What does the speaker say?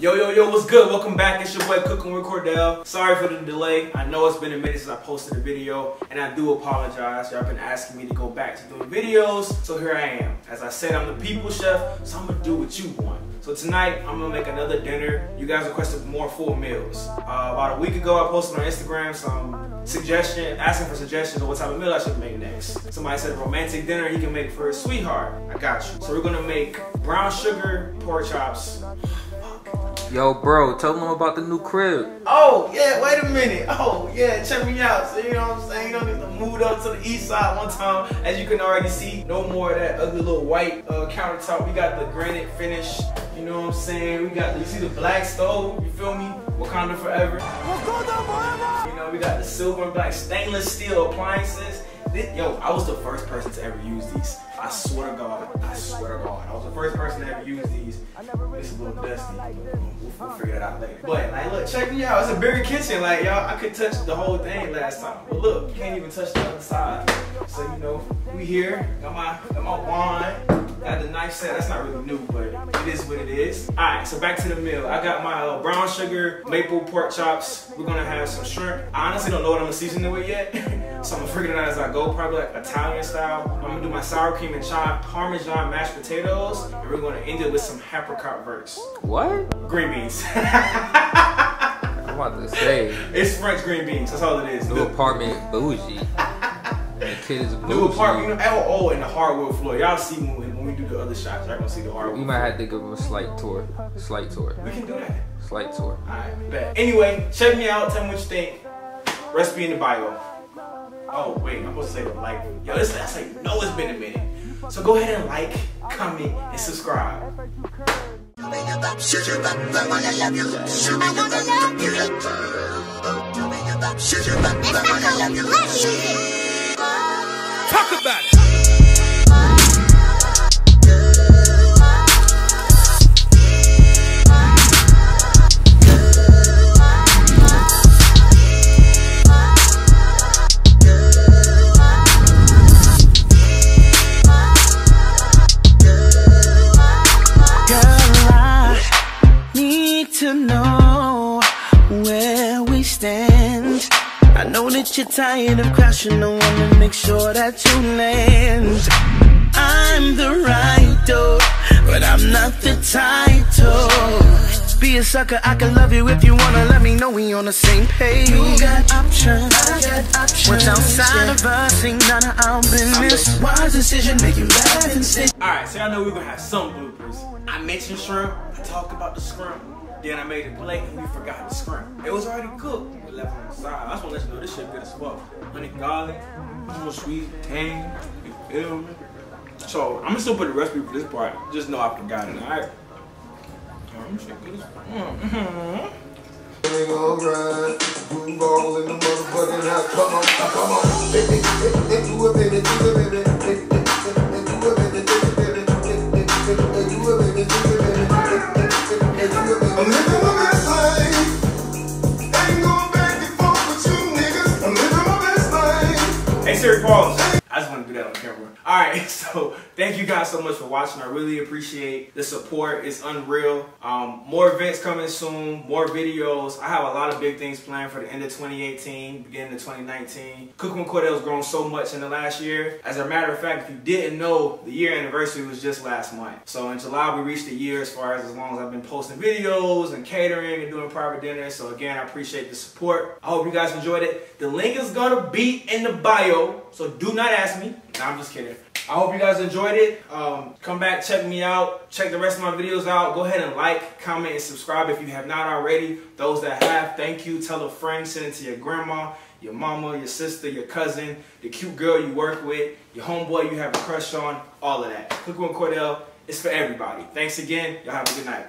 Yo, what's good? Welcome back. It's your boy Cooking with Cordell. Sorry for the delay. I know it's been a minute since I posted a video, and I do apologize. Y'all been asking me to go back to doing videos, so here I am. As I said, I'm the people chef, so I'm gonna do what you want. So tonight, I'm gonna make another dinner. You guys requested more full meals. About a week ago, I posted on Instagram asking for suggestions of what type of meal I should make next. Somebody said romantic dinner he can make for his sweetheart. I got you. So we're gonna make brown sugar pork chops. Yo, bro, tell them about the new crib. Oh, yeah, wait a minute. Oh, yeah, check me out. So, you know what I'm saying? You don't need to move up to the east side one time. As you can already see, no more of that ugly little white countertop. We got the granite finish. You know what I'm saying? We got, you see the black stove? You feel me? Wakanda forever. You know, we got the silver and black stainless steel appliances. Yo, I was the first person to ever use these. I swear to God. I swear to God. I was the first person to ever use these. It's a little dusty. We'll figure that out later. But, like, look, check me out. It's a bigger kitchen. Like, y'all, I could touch the whole thing last time. But look, you can't even touch the other side. So, you know, we here. Got my wine. Got the knife set. That's not really new, but it is what it is. All right, so back to the meal. I got my brown sugar maple pork chops. We're gonna have some shrimp. I honestly don't know what I'm gonna season it with yet, so I'm gonna figure it out as I go. Probably like Italian style. I'm gonna do my sour cream and chive Parmesan mashed potatoes, and we're gonna end it with some apricot verts. What? Green beans. I'm about to say. It's French green beans. That's all it is. New apartment bougie. The kid is bougie. New apartment, you know, and the hardwood floor. Y'all see when we do the other shots, y'all gonna see the hardwood. We might have to give him a slight tour. Slight tour. We can do that. Slight tour. Alright, bet. Anyway, check me out. Tell me what you think. Recipe in the bio. Oh, wait, I'm supposed to say the like. Yo, that's like, you know it's been a minute. So go ahead and like, comment, and subscribe. Talk about it. To know where we stand. I know that you're tired of crashing. I wanna make sure that you land. I'm the right door, but I'm not the title. Be a sucker, I can love you if you wanna. Let me know we on the same page. You got options, I got options. What's outside of us ain't none of our business. Wise decision, make you laugh and sit. Alright, so y'all know we're gonna have some bloopers. I mentioned shrimp, I talked about the shrimp. Then I made it plate and we forgot the shrimp. It was already cooked. We left it on the side. I just want to let you know this shit good as fuck. Honey garlic, a little sweet, tangy. You feel me? So I'm gonna still put the recipe for this part. Just know I forgot it. Alright. This shit good as fuck. Alright, groove all in the motherfucking house. Come on, baby, do it, baby, do it, baby, do it, baby, do it, baby, do it, baby, do it, baby, do it, baby. I'm living my best life. Ain't going back and forth with you niggas. I'm living my best life. Hey Siri, pause. I just want to do that on camera. Alright, so thank you guys so much for watching. I really appreciate the support. It's unreal. More events coming soon, more videos. I have a lot of big things planned for the end of 2018, beginning of 2019. Cooking with Cordell's grown so much in the last year. As a matter of fact, if you didn't know, the year anniversary was just last month. So in July, we reached a year as long as I've been posting videos and catering and doing private dinners. So again, I appreciate the support. I hope you guys enjoyed it. The link is gonna be in the bio, so do not ask me. Nah, I'm just kidding. I hope you guys enjoyed it. Come back, check me out, check the rest of my videos out. Go ahead and like, comment, and subscribe if you have not already. Those that have, thank you. Tell a friend, send it to your grandma, your mama, your sister, your cousin, the cute girl you work with, your homeboy you have a crush on, all of that. Cooking with Cordell is for everybody. Thanks again. Y'all have a good night.